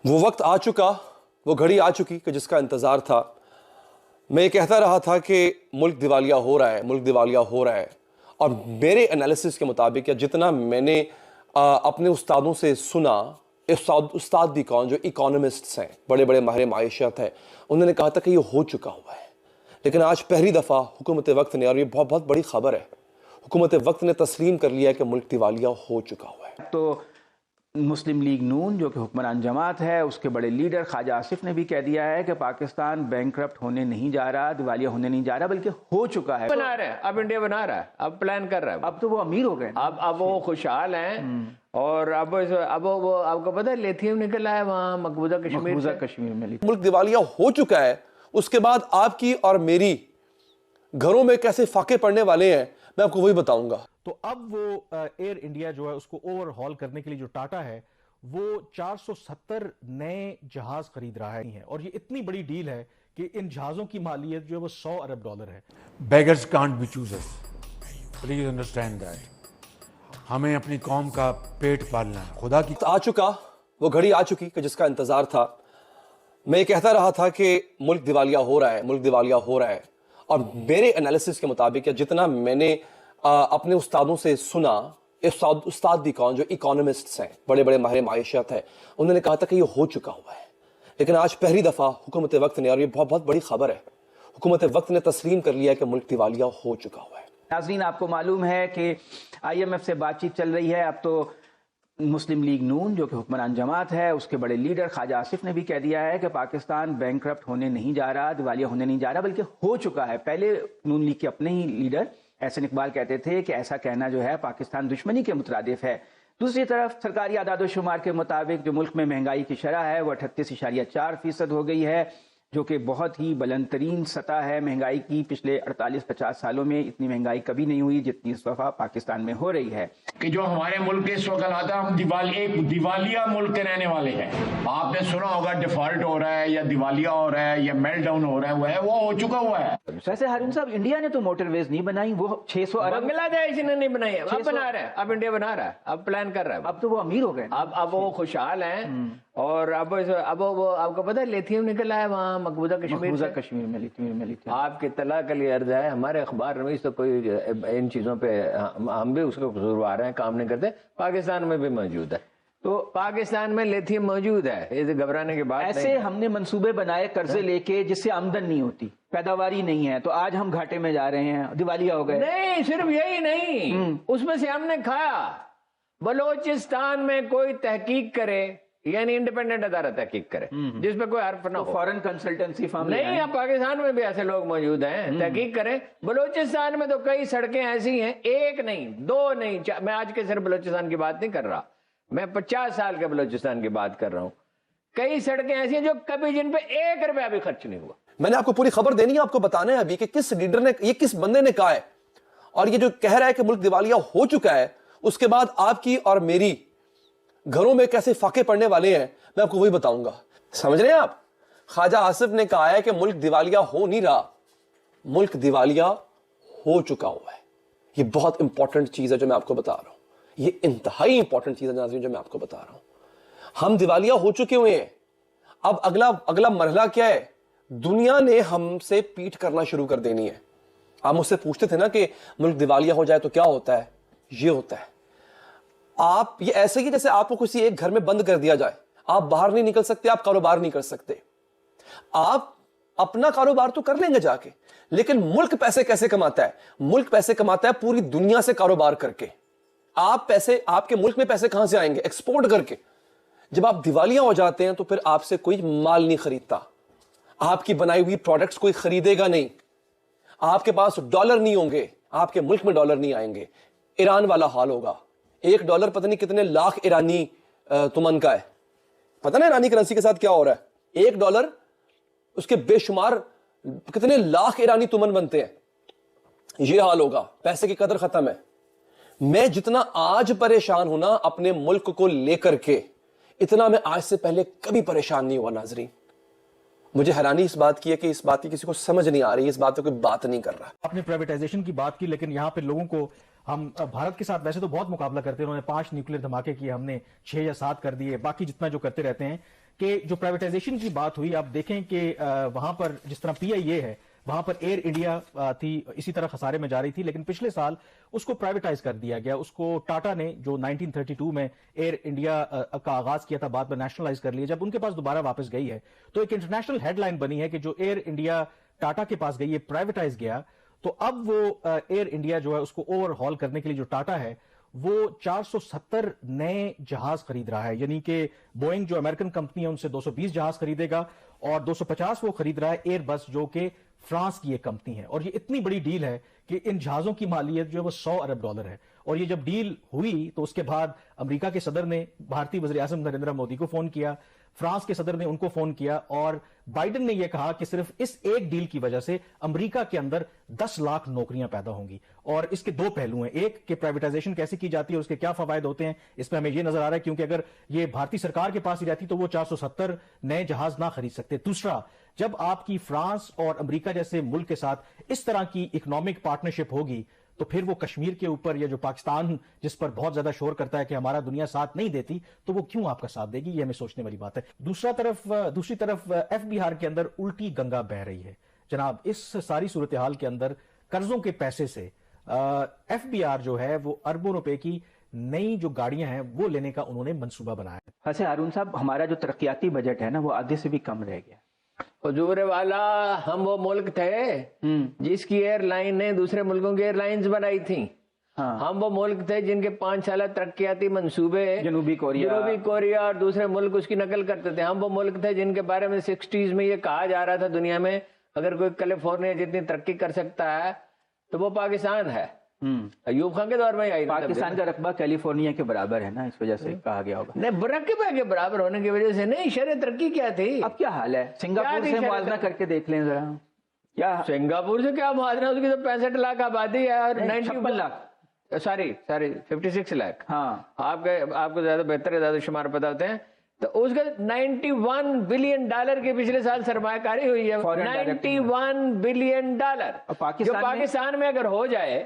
وہ وقت آ چکا، وہ گھڑی آ چکی کہ جس کا انتظار تھا۔ میں یہ کہتا رہا تھا کہ ملک دیوالیہ ہو رہا ہے، ملک دیوالیہ ہو رہا ہے، اور میرے انالیسس کے مطابق یا جتنا میں نے اپنے استادوں سے سنا، استاد بھی کون جو اکانومسٹس ہیں، بڑے بڑے ماہر معیشت ہیں، انہوں نے کہا تھا کہ یہ ہو چکا ہوا ہے۔ لیکن آج پہلی دفعہ حکومت وقت نے، اور یہ بہت بڑی خبر ہے، حکومت وقت نے تسلیم کر لیا کہ ملک دیوالیہ ہو چکا ہوا ہے۔ تو مسلم لیگ نون جو کہ حکمران جماعت ہے، اس کے بڑے لیڈر خواجہ آصف نے بھی کہہ دیا ہے کہ پاکستان بینکرپٹ ہونے نہیں جا رہا، دیوالیہ ہونے نہیں جا رہا، بلکہ ہو چکا ہے۔ بنا رہا ہے، اب انڈیا بنا رہا ہے، اب پلان کر رہا ہے، اب تو وہ امیر ہو گئے، اب وہ خوشحال ہیں، اور اب وہ آپ کو پتہ ہے لیتھیم نکلا ہے وہاں مقبوضہ کشمیر میں۔ ملک دیوالیہ ہو چکا ہے، اس کے بعد آپ کی اور میری گھروں میں کیسے فاقے پڑنے والے ہیں، میں آپ کو وہی بتاؤں گا۔ تو اب وہ ایئر انڈیا جو ہے اس کو اوور ہال کرنے کے لیے جو ٹاٹا ہے وہ 470 نئے جہاز خرید رہا ہے، اور یہ اتنی بڑی ڈیل ہے کہ ان جہازوں کی مالیت جو ہے وہ $100 ارب ہے۔ Beggars can't be choosers. Please understand that. ہمیں اپنی قوم کا پیٹ پالنا ہے، خدا کی آ چکا، وہ گھڑی آ چکی کہ جس کا انتظار تھا۔ میں یہ کہتا رہا تھا کہ ملک دیوالیہ ہو رہا ہے، ملک دیوالیہ ہو رہا ہے، اور میرے انالیسس کے مطابق یا جتنا میں نے اپنے استادوں سے سنا، استاد بھی کون جو اکانومسٹس ہیں، بڑے بڑے ماہر معیشت ہیں، انہوں نے کہا تھا کہ یہ ہو چکا ہوا ہے۔ لیکن آج پہلی دفعہ حکومت وقت نے، اور یہ بہت بڑی خبر ہے، حکومت وقت نے تسلیم کر لیا کہ ملک دیوالیہ ہو چکا ہوا ہے۔ ناظرین، آپ کو معلوم ہے کہ آئی ایم ایف سے بات چیت چل رہی ہے۔ اب تو مسلم لیگ نون جو کہ حکمران جماعت ہے، اس کے بڑے لیڈر خواجہ آصف نے بھی کہہ دیا ہے کہ پاکستان بینکرپٹ ہونے نہیں جا رہا، دیوالیہ ہونے نہیں جا رہا، بلکہ ہو چکا ہے۔ پہلے نون لیگ کے اپنے ہی لیڈر احسن اقبال کہتے تھے کہ ایسا کہنا جو ہے پاکستان دشمنی کے مترادف ہے۔ دوسری طرف سرکاری اعداد و شمار کے مطابق جو ملک میں مہنگائی کی شرح ہے وہ 38.4% ہو گئی ہے، جو کہ بہت ہی بلند ترین سطح ہے مہنگائی کی۔ پچھلے 48-50 سالوں میں اتنی مہنگائی کبھی نہیں ہوئی جتنی اس دفعہ پاکستان میں ہو رہی ہے۔ کہ جو ہمارے ملک کے اس وقت آتا ہے، ہم ایک دیوالیہ ملک کے رہنے والے ہیں۔ آپ نے سنا ہوگا ڈیفالٹ ہو رہا ہے یا دیوالیہ ہو رہا ہے یا میلٹ ڈاؤن ہو رہا ہے، وہ ہو چکا ہوا ہے۔ ویسے ہارون صاحب، انڈیا نے تو موٹر ویز نہیں بنائی، وہ 600 ارب بنگلہ دیش نے نہیں بنائی، اب بنا رہا ہے، اب انڈیا بنا رہا ہے، اب پلان کر رہا ہے، اب تو وہ امیر ہو گئے، اب وہ خوشحال ہیں، اور اب وہ آپ کو پتہ ہے لیتھیم نکلا ہے وہاں مقبوضہ کشمیر میں۔ آپ کی اطلاع کے لیے عرض ہے، ہمارے اخبار نویس تو کوئی ان چیزوں پہ ہم بھی اس کو قصوروار ہیں، کام نہیں کرتے۔ پاکستان میں بھی موجود ہے، تو پاکستان میں لیتھیم موجود ہے، یہ گھبرانے کی بات نہیں۔ ایسے ہم نے منصوبے بنائے قرضے لے کے جس سے آمدن نہیں ہوتی، پیداواری نہیں ہے، تو آج ہم گھاٹے میں جا رہے ہیں، دیوالیہ ہو گئے۔ نہیں، صرف یہی نہیں، اس میں سے ہم نے کھایا۔ بلوچستان میں کوئی تحقیق کرے، یعنی انڈیپینڈنٹ ادارہ تحقیق کرے جس پہ کوئی حرف نہ ہو، فورن کنسلٹنسی فرم نہیں، اب پاکستان میں بھی ایسے لوگ موجود ہیں، تحقیق کریں۔ بلوچستان میں تو کئی سڑکیں ایسی ہیں، ایک نہیں، دو نہیں، میں آج کے صرف بلوچستان کی بات نہیں کر رہا، میں 50 سال کے بلوچستان کی بات کر رہا ہوں۔ کئی سڑکیں ایسی ہیں جو کبھی جن پہ 1 روپیہ بھی خرچ نہیں ہوا۔ میں نے آپ کو پوری خبر دینی ہے، آپ کو بتانا ہے ابھی کہ کس لیڈر نے، یہ کس بندے نے کہا ہے، اور یہ جو کہہ رہا ہے کہ ملک دیوالیہ ہو چکا ہے، اس کے بعد آپ کی اور میری گھروں میں کیسے فاقے پڑنے والے ہیں، میں آپ کو وہی بتاؤں گا۔ سمجھ رہے ہیں آپ؟ خواجہ آصف نے کہا ہے کہ ملک دیوالیہ ہو نہیں رہا، ملک دیوالیہ ہو چکا ہوا ہے۔ یہ بہت امپورٹنٹ چیز ہے جو میں آپ کو بتا رہا ہوں، یہ انتہائی امپورٹنٹ چیز ہے ناظرین جو میں آپ کو بتا رہا ہوں۔ ہم دیوالیہ ہو چکے ہوئے ہیں، اب اگلا مرحلہ کیا ہے؟ دنیا نے ہم سے پیٹ کرنا شروع کر دینی ہے۔ آپ مجھ سے پوچھتے تھے نا کہ ملک دیوالیہ ہو جائے تو کیا ہوتا ہے؟ یہ ہوتا ہے، آپ یہ ایسے ہی جیسے آپ کو کسی ایک گھر میں بند کر دیا جائے، آپ باہر نہیں نکل سکتے، آپ کاروبار نہیں کر سکتے۔ آپ اپنا کاروبار تو کر لیں گے جا کے، لیکن ملک پیسے کیسے کماتا ہے؟ ملک پیسے کماتا ہے پوری دنیا سے کاروبار کر کے۔ آپ کے ملک میں پیسے کہاں سے آئیں گے؟ ایکسپورٹ کر کے۔ جب آپ دیوالیہ ہو جاتے ہیں تو پھر آپ سے کوئی مال نہیں خریدتا، آپ کی بنائی ہوئی پروڈکٹس کوئی خریدے گا نہیں، آپ کے پاس ڈالر نہیں ہوں گے، آپ کے ملک میں ڈالر نہیں آئیں گے۔ ایران والا حال ہوگا، $1 پتہ نہیں کتنے لاکھ ایرانی تمن کا ہے۔ پتہ نہیں ایرانی کرنسی کے ساتھ کیا ہو رہا ہے؟ $1 اس کے بے شمار کتنے لاکھ ایرانی تمن بنتے ہیں۔ یہ حال ہوگا، پیسے کی قدر ختم ہے۔ میں جتنا آج پریشان ہوں نا اپنے ملک کو لے کر کے، اتنا میں آج سے پہلے کبھی پریشان نہیں ہوا ناظرین۔ مجھے حیرانی اس بات کی ہے کہ اس بات کی کسی کو سمجھ نہیں آ رہی، اس بات پہ کوئی بات نہیں کر رہا۔ آپ نے پرائیویٹائزیشن کی بات کی، لیکن یہاں پہ لوگوں کو ہم بھارت کے ساتھ ویسے تو بہت مقابلہ کرتے ہیں، انہوں نے 5 نیوکلیر دھماکے کیے، ہم نے 6 یا 7 کر دیے، باقی جتنا جو کرتے رہتے ہیں، کہ جو پرائیویٹائزیشن کی بات ہوئی، آپ دیکھیں کہ وہاں پر جس طرح PIA ہے، وہاں پر ایئر انڈیا تھی، اسی طرح خسارے میں جا رہی تھی، لیکن پچھلے سال اس کو پرائیویٹائز کر دیا گیا. اس کو ٹاٹا نے جو 1932 میں ایئر انڈیا کا آغاز کیا تھا، بعد میں نیشنلائز کر لیا. جب ان کے پاس دوبارہ واپس گئی ہے تو ایک انٹرنیشنل ہیڈ لائن بنی ہے کہ جو ایئر انڈیا ٹاٹا کے پاس گئی ہے، پرائیویٹائز گیا، تو اب وہ ایئر انڈیا جو ہے اس کو اوور ہال کرنے کے لیے جو ٹاٹا ہے وہ 470 نئے جہاز خرید رہا ہے. یعنی کہ بوئنگ جو امریکن کمپنی ہے ان سے 220 جہاز خریدے گا، اور 250 وہ خرید رہا ہے ایئر بس جو کہ فرانس کی ایک کمپنی ہے. اور یہ اتنی بڑی ڈیل ہے کہ ان جہازوں کی مالیت جو ہے وہ $100 ارب ہے. اور یہ جب ڈیل ہوئی تو اس کے بعد امریکہ کے صدر نے بھارتی وزیر اعظم نریندر مودی کو فون کیا، فرانس کے صدر نے ان کو فون کیا، اور بائیڈن نے یہ کہا کہ صرف اس ایک ڈیل کی وجہ سے امریکہ کے اندر 10 لاکھ نوکریاں پیدا ہوں گی. اور اس کے دو پہلو ہیں، ایک کہ پرائیویٹائزیشن کیسے کی جاتی ہے اور اس کے کیا فوائد ہوتے ہیں، اس میں ہمیں یہ نظر آ رہا ہے کیونکہ اگر یہ بھارتی سرکار کے پاس ہی رہتی تو وہ 470 نئے جہاز نہ خرید سکتے. دوسرا، جب آپ کی فرانس اور امریکہ جیسے ملک کے ساتھ اس طرح کی اکنامک پارٹنرشپ ہوگی تو پھر وہ کشمیر کے اوپر، یا جو پاکستان جس پر بہت زیادہ شور کرتا ہے کہ ہمارا دنیا ساتھ نہیں دیتی، تو وہ کیوں آپ کا ساتھ دے گی؟ یہ ہمیں سوچنے والی بات ہے. دوسری طرف FBR کے اندر الٹی گنگا بہہ رہی ہے جناب. اس ساری صورتحال کے اندر قرضوں کے پیسے سے FBR جو ہے وہ اربوں روپے کی نئی جو گاڑیاں ہیں وہ لینے کا انہوں نے منصوبہ بنایا ہے. ویسے ہارون صاحب، ہمارا جو ترقیاتی بجٹ ہے نا وہ آدھے سے بھی کم رہ گیا. حضور والا، ہم وہ ملک تھے جس کی ایئر لائن نے دوسرے ملکوں کی ایئر لائنز بنائی تھیں. ہم وہ ملک تھے جن کے 5 سالہ ترقیاتی منصوبے جنوبی کوریا اور دوسرے ملک اس کی نقل کرتے تھے. ہم وہ ملک تھے جن کے بارے میں 60s میں یہ کہا جا رہا تھا دنیا میں اگر کوئی کیلیفورنیا جتنی ترقی کر سکتا ہے تو وہ پاکستان ہے. ایوب خان کے دور میں آئی پاکستان کا رقبہ کیلیفورنیا کے برابر ہے نا، اس وجہ سے کہا گیا ہوگا. نہیں، رقبے کے برابر ہونے کی وجہ سے نہیں، شرح ترقی کیا تھی. اب کیا حال ہے؟ سنگاپور سے موازنہ کر کے دیکھ لیں ذرا. کیا سنگاپور سے کیا موازنہ؟ اس کی تو 65 لاکھ آبادی ہے اور 56 لاکھ، سوری 56 لاکھ. ہاں، آپ کو زیادہ بہتر زیادہ شمار پتہ ہوتے ہیں. تو اس کا $91 بلین کی پچھلے سال سرمایہ کاری ہوئی ہے. $91 بلین جو پاکستان میں اگر ہو جائے،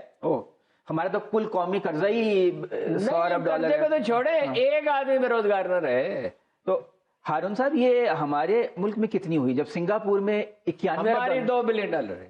ہمارا تو کل قومی قرضہ ہی $100 ارب کو تو چھوڑے، ایک آدمی بے روزگار نہ رہے. تو ہارون صاحب، یہ ہمارے ملک میں کتنی ہوئی جب سنگاپور میں 91 ہماری $2 بلین ہے.